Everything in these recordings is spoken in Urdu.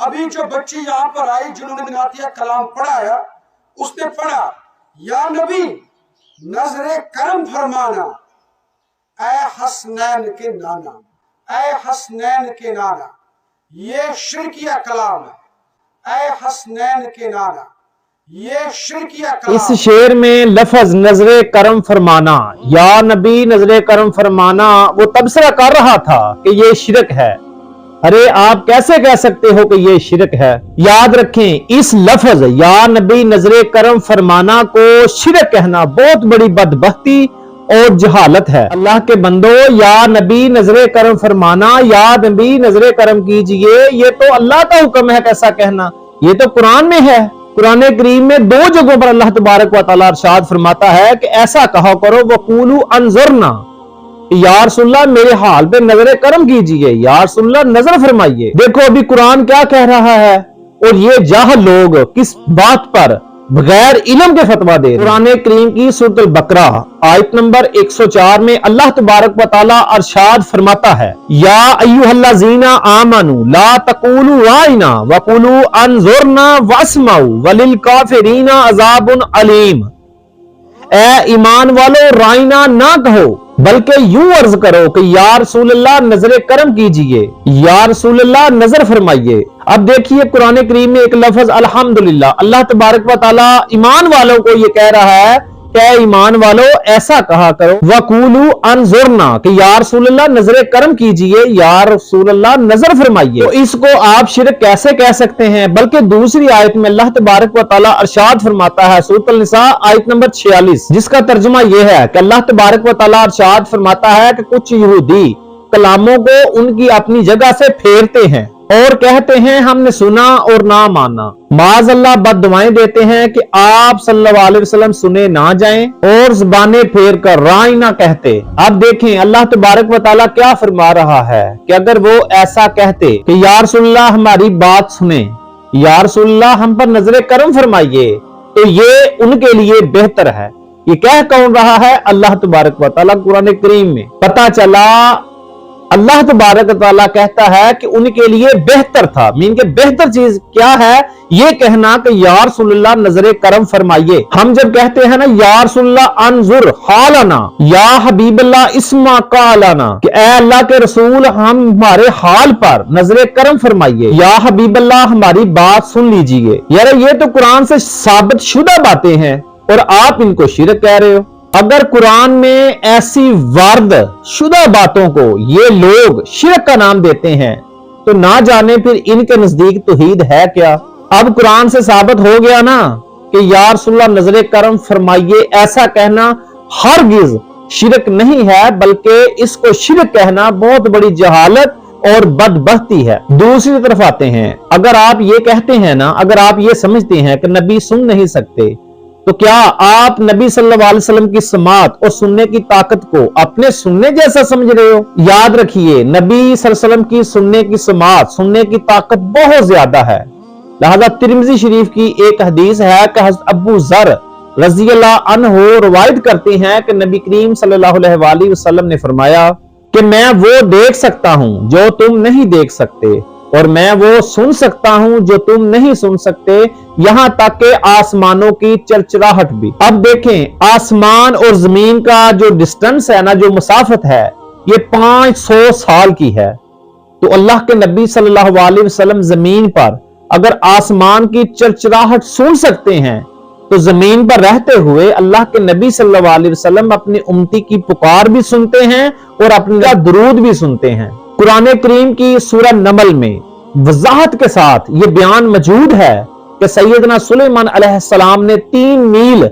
ابھی جو بچی یہاں پر آئی جنہوں نے نعتیہ کلام پڑھا ہے اس نے پڑھا یا نبی نظر کرم فرمانا اے حسنین کے نانا، اے حسنین کے نانا، یہ شرکیہ کلام ہے، اے حسنین کے نانا یہ شرکیہ کلام۔ اس شعر میں لفظ نظر کرم فرمانا، یا نبی نظر کرم فرمانا، وہ تبصرہ کر رہا تھا کہ یہ شرک ہے۔ ارے آپ کیسے کہہ سکتے ہو کہ یہ شرک ہے؟ یاد رکھیں اس لفظ یا نبی نظر کرم فرمانا کو شرک کہنا بہت بڑی بدبختی اور جہالت ہے۔ اللہ کے بندو، یا نبی نظر کرم فرمانا، یا نبی نظر کرم کیجئے، یہ تو اللہ کا حکم ہے کیسا کہنا؟ یہ تو قرآن میں ہے۔ قرآن کریم میں 2 جگہوں پر اللہ تبارک و تعالیٰ ارشاد فرماتا ہے کہ ایسا کہا کرو وَقُولُوا انظرنا، یا رسول اللہ میرے حال پہ نظر کرم کیجئے، یا رسول اللہ نظر فرمائیے۔ دیکھو ابھی قرآن کیا کہہ رہا ہے اور یہ جاہل لوگ کس بات پر بغیر علم کے فتویٰ دے رہے ہیں۔ قرآن کریم کی سورۃ البقرہ آیت نمبر 104 میں اللہ تبارک و تعالیٰ ارشاد فرماتا ہے یا ایھا الذین آمنوا لا تقولوا رائنا وقولوا انظرنا واسمعوا وللکافرین عذاب علیم۔ اے ایمان والو رائنا نہ کہو بلکہ یوں عرض کرو کہ یا رسول اللہ نظر کرم کیجئے، یا رسول اللہ نظر فرمائیے۔ اب دیکھیے قرآن کریم میں ایک لفظ الحمدللہ، اللہ تبارک و تعالی ایمان والوں کو یہ کہہ رہا ہے کہ اے ایمان والو ایسا کہا کرو وَقُولُوا انظرنا، کہ یا رسول اللہ نظر کرم کیجئے، یا رسول اللہ نظر فرمائیے۔ تو اس کو آپ شرک کیسے کہہ سکتے ہیں؟ بلکہ دوسری آیت میں اللہ تبارک و تعالی ارشاد فرماتا ہے سورۃ النساء آیت نمبر 46، جس کا ترجمہ یہ ہے کہ اللہ تبارک و تعالی ارشاد فرماتا ہے کہ کچھ یہودی کلاموں کو ان کی اپنی جگہ سے پھیرتے ہیں اور کہتے ہیں ہم نے سنا اور نہ مانا۔ معاذ اللہ بد دعائیں دیتے ہیں کہ آپ صلی اللہ علیہ وسلم سنے نہ جائیں اور زبانیں پھیر کر رائیں نہ کہتے۔ اب دیکھیں اللہ تبارک و تعالیٰ کیا فرما رہا ہے کہ اگر وہ ایسا کہتے کہ یا رسول اللہ ہماری بات سنیں، یا رسول اللہ ہم پر نظر کرم فرمائیے، تو یہ ان کے لیے بہتر ہے۔ یہ کہہ کون رہا ہے؟ اللہ تبارک و تعالیٰ قرآن کریم میں۔ پتہ چلا اللہ تبارک و تعالیٰ کہتا ہے کہ ان کے لیے بہتر تھا، مین کہ بہتر چیز کیا ہے؟ یہ کہنا کہ یا رسول اللہ نظر کرم فرمائیے۔ ہم جب کہتے ہیں نا یا رسول اللہ انظر حالنا، یا حبیب اللہ اسمع قالنا، کہ اے اللہ کے رسول ہم ہمارے حال پر نظر کرم فرمائیے، یا حبیب اللہ ہماری بات سن لیجئے۔ یار یہ تو قرآن سے ثابت شدہ باتیں ہیں اور آپ ان کو شرک کہہ رہے ہو۔ اگر قرآن میں ایسی وارد شدہ باتوں کو یہ لوگ شرک کا نام دیتے ہیں تو نہ جانے پھر ان کے نزدیک توحید ہے کیا؟ اب قرآن سے ثابت ہو گیا نا کہ یا رسول اللہ نظر کرم فرمائیے، ایسا کہنا ہرگز شرک نہیں ہے، بلکہ اس کو شرک کہنا بہت بڑی جہالت اور بدبختی ہے۔ دوسری طرف آتے ہیں، اگر آپ یہ کہتے ہیں نا، اگر آپ یہ سمجھتے ہیں کہ نبی سن نہیں سکتے، تو کیا آپ نبی صلی اللہ علیہ وسلم کی سماعت اور سننے کی طاقت کو اپنے سننے جیسا سمجھ رہے ہو؟ یاد رکھیے نبی صلی اللہ علیہ وسلم کی سننے کی سماعت، سننے کی طاقت بہت زیادہ ہے۔ لہذا ترمذی شریف کی ایک حدیث ہے کہ حضرت ابو ذر رضی اللہ عنہ روایت کرتے ہیں کہ نبی کریم صلی اللہ علیہ وسلم نے فرمایا کہ میں وہ دیکھ سکتا ہوں جو تم نہیں دیکھ سکتے، اور میں وہ سن سکتا ہوں جو تم نہیں سن سکتے، یہاں تک کہ آسمانوں کی چرچراہٹ بھی۔ اب دیکھیں آسمان اور زمین کا جو ڈسٹنس ہے نا، جو مسافت ہے، یہ 500 سال کی ہے۔ تو اللہ کے نبی صلی اللہ علیہ وسلم زمین پر اگر آسمان کی چرچراہٹ سن سکتے ہیں تو زمین پر رہتے ہوئے اللہ کے نبی صلی اللہ علیہ وسلم اپنی امتی کی پکار بھی سنتے ہیں اور اپنا درود بھی سنتے ہیں۔ قرآن کریم کی سورہ نمل میں وضاحت کے ساتھ یہ بیان موجود ہے کہ سیدنا سلیمان علیہ السلام نے 3 میل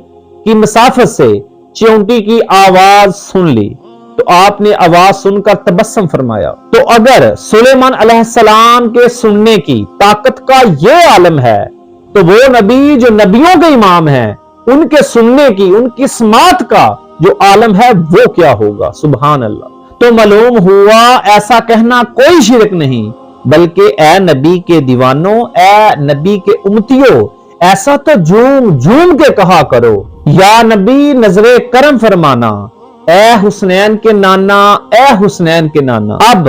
کی مسافت سے چیونٹی کی آواز سن لی تو آپ نے آواز سن کر تبسم فرمایا۔ تو اگر سلیمان علیہ السلام کے سننے کی طاقت کا یہ عالم ہے تو وہ نبی جو نبیوں کے امام ہیں، ان کے سننے کی، ان کی سماعت کا جو عالم ہے وہ کیا ہوگا؟ سبحان اللہ۔ تو معلوم ہوا ایسا کہنا کوئی شرک نہیں، بلکہ اے نبی کے دیوانوں، اے نبی کے امتیوں، ایسا تو جھوم جھوم کے کہا کرو یا نبی نظر کرم فرمانا، اے حسنین کے نانا، اے حسنین کے نانا۔ اب